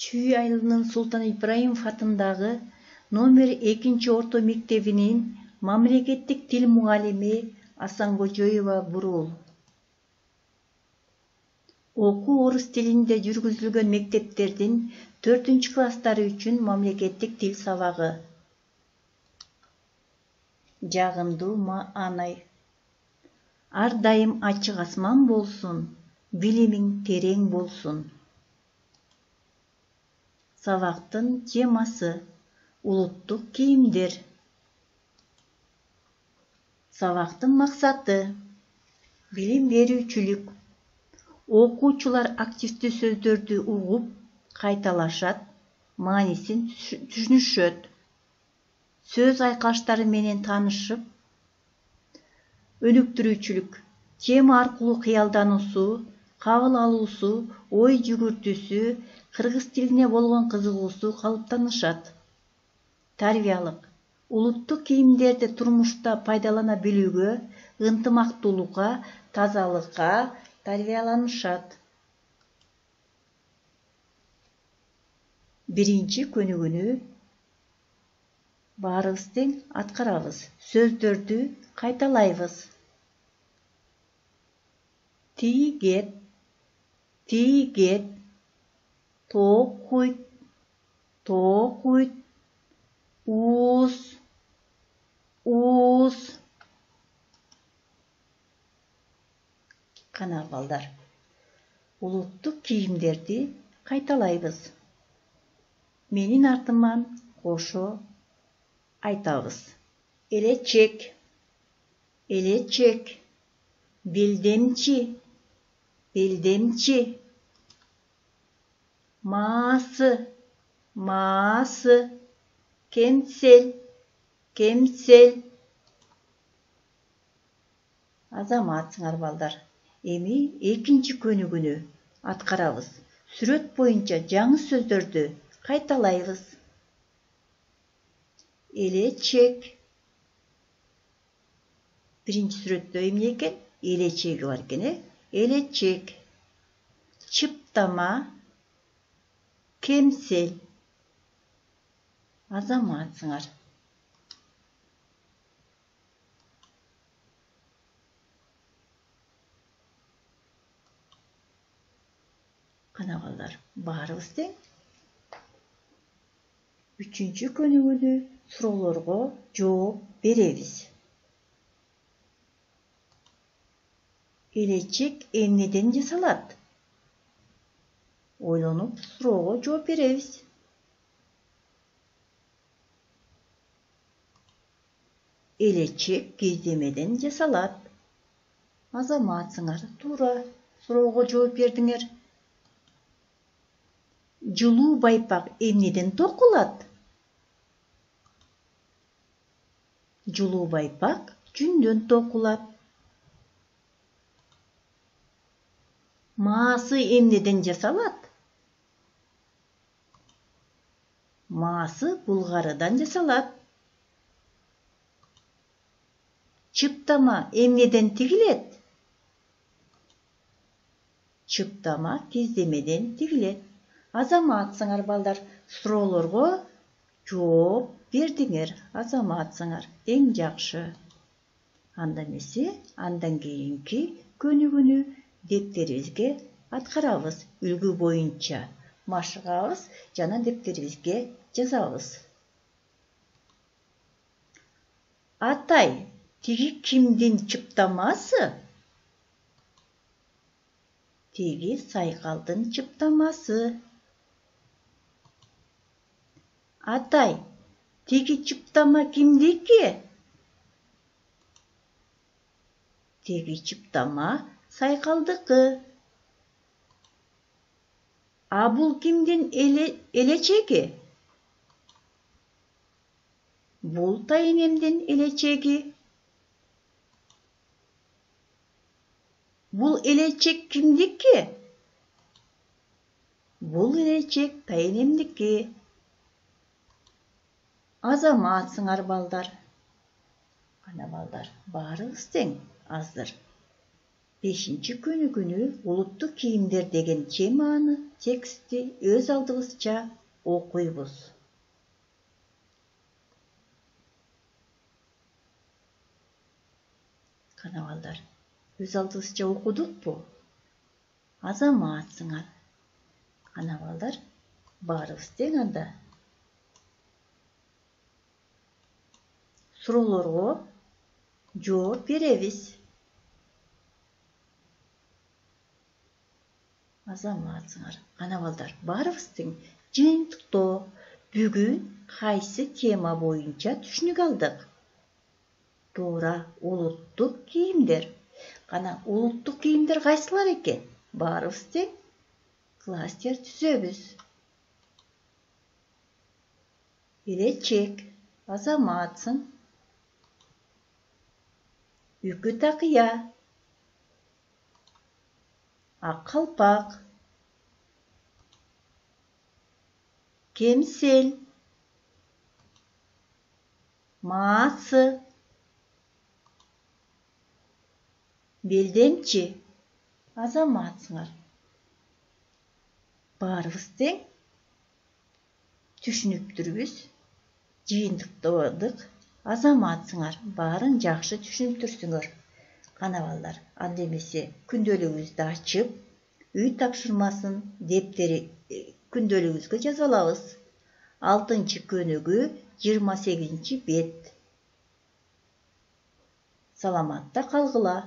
Чүй айылынын Султан Ибраимов атындагы номер 2 орто мектебинин мамлекеттик тил мугалими Асанкожоева Бурул. Окуу орус тилинде жүргүзүлгөн мектептердин 4-класстары үчүн мамлекеттик тил сабагы. Жагымдуу маанай. Ар дайым ачык асман болсун, билимиң терең болсун. Сабактын темасы улуттук кийимдер. Сабактын максаты билим берүүчүлүк. Окуучулар активдүү сөздөрдү угуп, кайталашат, маанисин түшүнүшөт. Сөз айкаштары менен таанышып, өнүктүрүүчүлүк. Тема аркылуу кыялдануусу, кабыл алуусу, ой жүгүртүүсү, кыргыз тилине болгон кызыгуусу калыптанышат. Тарбиялык. Улуттук кийимдерди турмушта пайдалана билүүгө, ынтымактуулукка, тазалыкка тарбияланышат. Биринчи көнүгүүнү баарыбыз тең аткарабыз. Сөздөрдү кайталайбыз. Тийгет, тийгет, тоокуйт, тоокуйт, ууз, ууз. Кана балдар. Улуттук кийимдерди кайталайбыз. Менин артыман кошо айтабыз. Элечек, элечек, белдемчи, белдемчи. Маасы, маасы, кемсел, кемсел. Азаматсыңар балдар. Эми экинчи көнүгүүнү аткарабыз. Сүрөт боюнча жаңы сөздөрдү кайталайбыз. Элечек. Биринчи сүрөттө эмне экен? Элечеги бар экен, элечек. Чыптама, кемсел. Азаматсыңар. Кана балдар, баарыбыз тең. Үчүнчү көнүгүүнү суроолорго жооп беребиз. Элечек эмнеден жасалат? Ойлонуп суроого жооп беребиз. Элечек киздемеден жасалат. Азаматсыңар, туура суроого жооп бердиңер. Жылуу байпак эмнеден токулат? Жылуу байпак жүндөн токулат. Маасы эмнеден жасалат? Маасы булгарыдан жасалат. Чыптама эмнеден тигилет? Чыптама киздемеден тигилет. Азаматсыңар балдар, суроолорго жооп бердиңер. Азаматсыңар, эң жакшы. Анда эмесе, андан кийинки көнүгүүнү дептерибизге аткарабыз. Үлгү боюнча машыгабыз жана дептерибизге жазабыз. Атай, тиги кимдин чыптамасы? Тиги сайкалдын чыптамасы. Атай, тиги чыптама кимдики? Тиги чыптама сайкалдыкы. А бул кимдин элечеги? Бул тайынемдин элечеги. Бул элечек кимдики? Бул элечек тайынемдики. Азаматсыңар балдар. Ана балдар, баарыбыз тең, аздыр. Азыр. Азаматсыңар, туура суроого жооп бериңер. Элечек эмнеден жасалат? Элечек кийимден жасалат. Маасы эмнеден жасалат? Маасы булгарыдан жасалат. Чыптама эмнеден тигилет? Чыптама киздемеден тигилет. Азаматсыңар балдар. Ана балдар, баарыбыз тең, аздыр. 5. könügүнү улуттук кийимдер деген теманы текстти өз алдыбызча окуйбуз. Кана балдар, өз алдыбызча окудукпу? Азаматсыңар. Кана балдар, баарыбыз тең анда. Суроолорго жооп беребиз. Азаматсыңар. Кана балдар, баарыбыз тең. Жыйынтыкта бүгүн кайсы тема боюнча түшүнүк алдык? Туура, улуттук кийимдер. Кана улуттук кийимдер кайсылар экен? Баарыбыз тең кластер түзөбүз. Белечек, азаматсың. Үкү такыя, ак калпак, кемсел, маасы, белдемчи, азаматсыңар. Баарыбыз тең түшүнүптүрбүз, жыйынтыктадык. Азаматсыңар, баарын жакшы түшүнүптүрсүңөр. Кана балдар, анда эмесе күндөлүгүбүздү ачып, үй тапшырмасын дептери күндөлүгүбүзгө жазып алабыз. 6 көнүгү 28 бет. Саламатта калгыла.